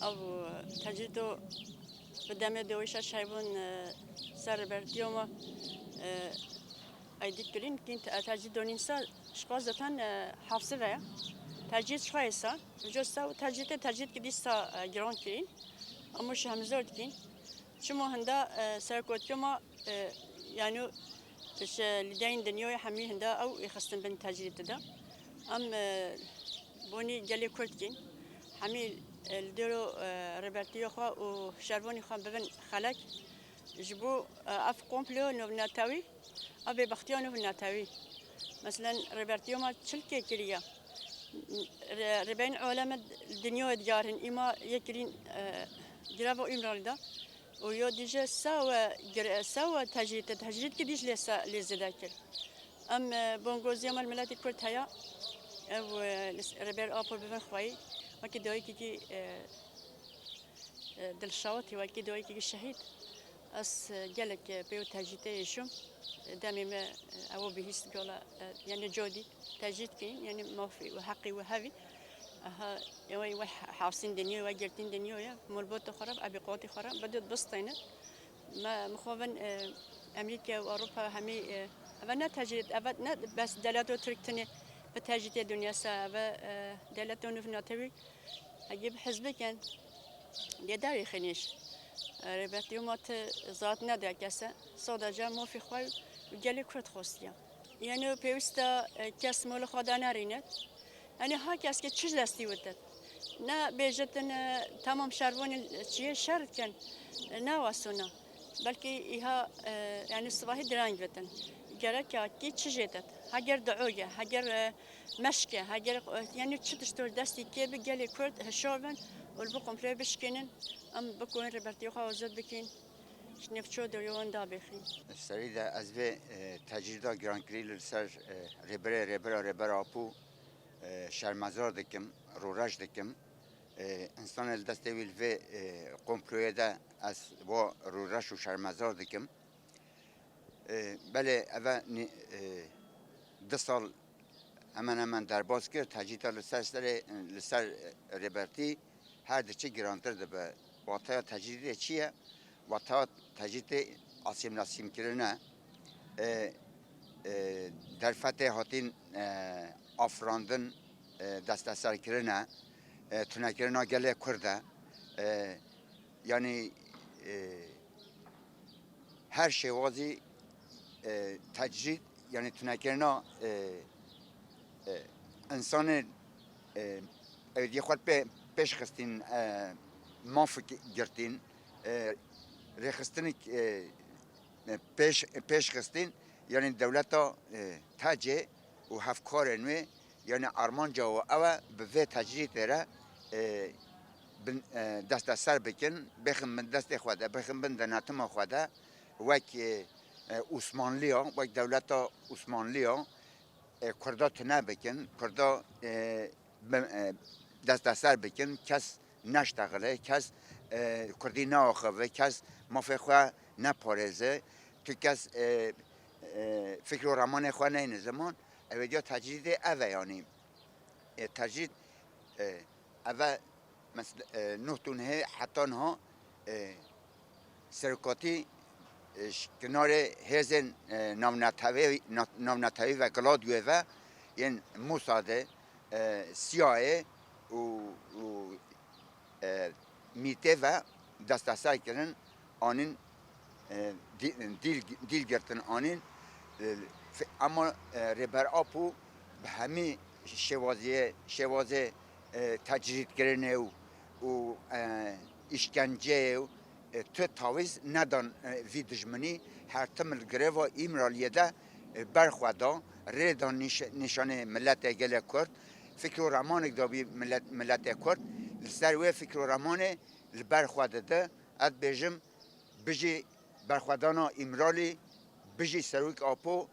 او تجديدو بدم دويش شايبون سر برديوما ايدي كلين كنت تجديدو ننسى شقازتان حافظه ويا تجديد شخايسا جوسا تجديد كديسا جران كلين اموش همزورد كين شمو هندا سركوتيوما يعني اش لدين دنيوي حمي هندا او يخصن بن تجديد ده ام بوني جالي كورتين حمي الديرو ريبرتيو خوا وشربوني خوا ببن خلق جبو اف كومبلو نوفناتاوي ابي بختيو نوفناتاوي مثلا ريبرتيو ما تشلكي كليا ربين علماء الدنيا ديارهن اما يكرين جرافو امرالدا ويو ديجا سوا تجريد كديش لسا لزداكر ام بونغوزيا مال ملاتي كرت هيا او ربير ابو بفن خوي وكي دوي كي دلشاوتي وكي دوي كي الشهيد اس جالك بيو تاجيتي شو دامي ما او بهيس قولا يعني جودي تاجيت كين يعني ما في وحقي وهذي ها يوي حاوسين دنيو وجرتين دنيو يا مربوط خراب ابي قوتي خراب بدت بسطينه ما مخوفن امريكا واوروبا همي أبنا تجريد أبنا بس دلاتو تركتني بتجريد الدنيا سا دلاتو نفناتوي أجيب حزب كان يداري خنيش ربط يومات ذات ندى كسا صدا جامو في خوي وجالي كرت خوستيا يعني بيوستا كاس مول خدانا رينت أنا ها كاس كتشج دستي ودت نا بيجتنا تمام شربون شيء شر كان نا واسونا بلكي إيها يعني الصباحي درانج بتن جرك كي تشجدت هاجر دعوة هاجر مشكة هاجر يعني تشتشتور دستي كي بجالي كرد هالشوربن والبقوم فيه بشكنن أم بكون ربرتي خوازد بكين شنفتشو دريون دابخين السريدة أزبي تجريدا جرانكريل سر ربرا أبو شرمزار دكم روراج دكم انسان الدستویل و قمپلوی ده از با روراش و شرمزار دکم بله اوه دو سال همان درباز کرد تجیتا لسر ربرتی هر دچه گرانتر ده به واتای تجریده چیه واتای تجریده آسیم کرنه در فتح هاتین افراندن دست سر کرنه تنکرنا گله کرده یعنی هر شوازی تجرید یعنی تنکرنا انسان ایدی خود پیش خستین ماف گرتین رخستن پیش خستین یعنی دولتا تاجه و هفکار نوی یعنی آرمان جاو اوه به تجرید را دست سر بکن بخم من دست خواده بخم من دناتم خواده وک عثمانلیا وک دولت عثمانلیا کردا تنه بکن کردا دست سر بکن کس نشتغله کس کردی ناخوه کس مفخواه نپارزه تو کس فکر و رمان خواه نه زمان اوه تجرید اوه یعنی تجرید اوه مثل نهتون ها حتی ها سرکاتی کنار هزن نامنتوی و گلادیوه و این موساده سیاه و میته و دست سر کردن آنین دیل گرتن آنین اما ربر آپو به همه شوازه تجرید کرنه و işkence تو تاویز ندان وی دجمنی هر تمل گره و ایمرالیه ده برخوادا ریدان نشانه ملت گل کرد فکر و رمان دابی ملت کرد لسر و فکر و رمان برخواده ده اد بجم بجی برخوادانا ایمرالی بجی سروک آپو